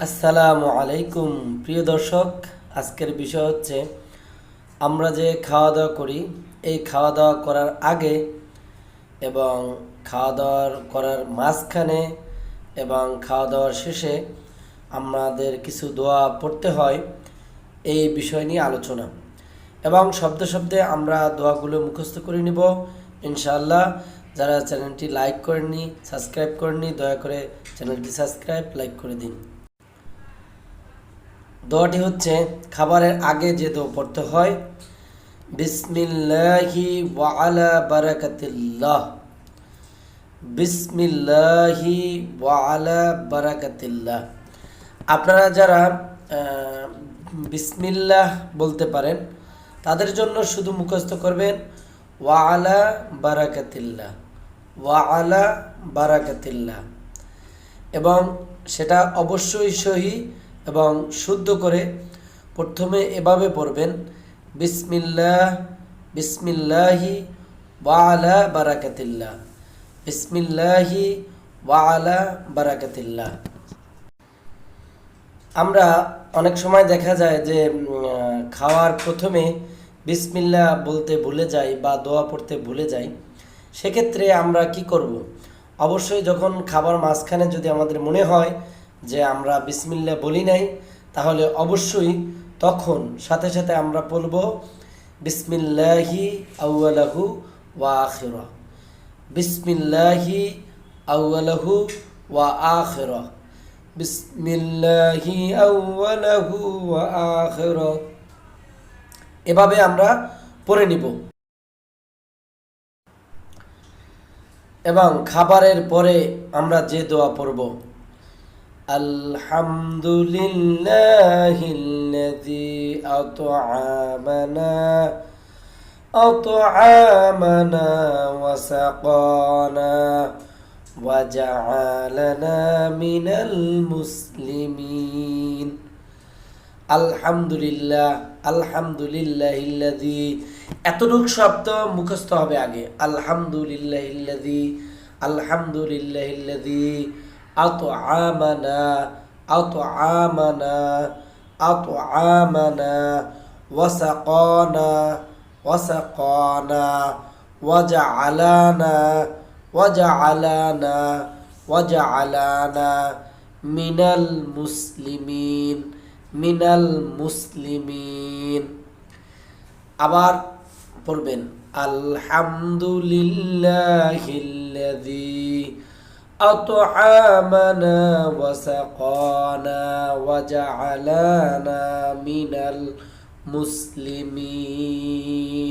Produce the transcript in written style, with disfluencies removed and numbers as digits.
আসসালামু আলাইকুম প্রিয় দর্শক। আজকের বিষয় হচ্ছে আমরা যে খাওয়া দাওয়া করি, এই খাওয়া দাওয়া করার আগে এবং খাওয়া দাওয়া করার মাঝখানে এবং খাওয়া দাওয়ার শেষে আমাদের কিছু দোয়া পড়তে হয়, এই বিষয় নিয়ে আলোচনা। এবং শব্দে শব্দে আমরা দোয়াগুলো মুখস্থ করে নিব ইনশাআল্লাহ। যারা চ্যানেলটি লাইক করেননি, সাবস্ক্রাইব করেননি, দয়া করে চ্যানেলটি সাবস্ক্রাইব লাইক করে দিন। দোয়াটি হচ্ছে খাবারের আগে যে দোয়া পড়তে হয়, বিসমিল্লাহি ওয়া আলা বারাকাতিল্লাহ, বিসমিল্লাহি ওয়া আলা বারাকাতিল্লাহ। আপনারা যারা বিসমিল্লাহ বলতে পারেন তাদের জন্য শুধু মুখস্থ করবেন ওয়া আলা বারাকাতিল্লাহ, ওয়া আলা বারাকাতিল্লাহ, এবং সেটা অবশ্যই সহি এবং শুদ্ধ করে প্রথমে এভাবে পড়বেন, বিসমিল্লাহ, বিসমিল্লাহি ওয়া আলা বারাকাতিল্লাহ, বিসমিল্লাহি ওয়া আলা বারাকাতিল্লাহ। আমরা অনেক সময় দেখা যায় যে খাওয়ার প্রথমে বিসমিল্লাহ বলতে ভুলে যাই বা দোয়া পড়তে ভুলে যাই। সেক্ষেত্রে আমরা কি করব? অবশ্যই যখন খাবার মাঝখানে যদি আমাদের মনে হয় যে আমরা বিসমিল্লাহ বলি নাই, তাহলে অবশ্যই তখন সাথে সাথে আমরা বলব বিসমিল্লাহি আউয়ালাহু ওয়া আখিরা, বিসমিল্লাহি আউয়ালাহু ওয়া আখিরা, বিসমিল্লাহি আউয়ালাহু ওয়া আখিরা, এভাবে আমরা পড়ে নিব। এবং খাবারের পরে আমরা যে দোয়া পড়ব, আলহামদুলিল্লাহিল্লাযী আত'আমানা ওয়া সাকানা ওয়া জা'আলানা মিনাল মুসলিমিন। আলহামদুলিল্লাহ, আলহামদুলিল্লাহিল্লাযী, এতটুক শব্দ মুখস্থ হবে আগে। আলহামদুলিল্লাহিল্লাযী, আলহামদুলিল্লাহিল্লাযী আত'আমানা, আত'আমানা, আত'আমানা ওয়া সাকানা, ওয়া সাকানা ওয়া জা'আলানা, ওয়া জা'আলানা, ওয়া জা'আলানা মিনাল মুসলিমিন, মিনাল মুসলিমিন। আবার পড়বেন আলহামদুলিল্লাহিল্লাযী আত'আমানা ওয়া সাকানা ওয়া জা'আলানা মিনাল মুসলিমিন।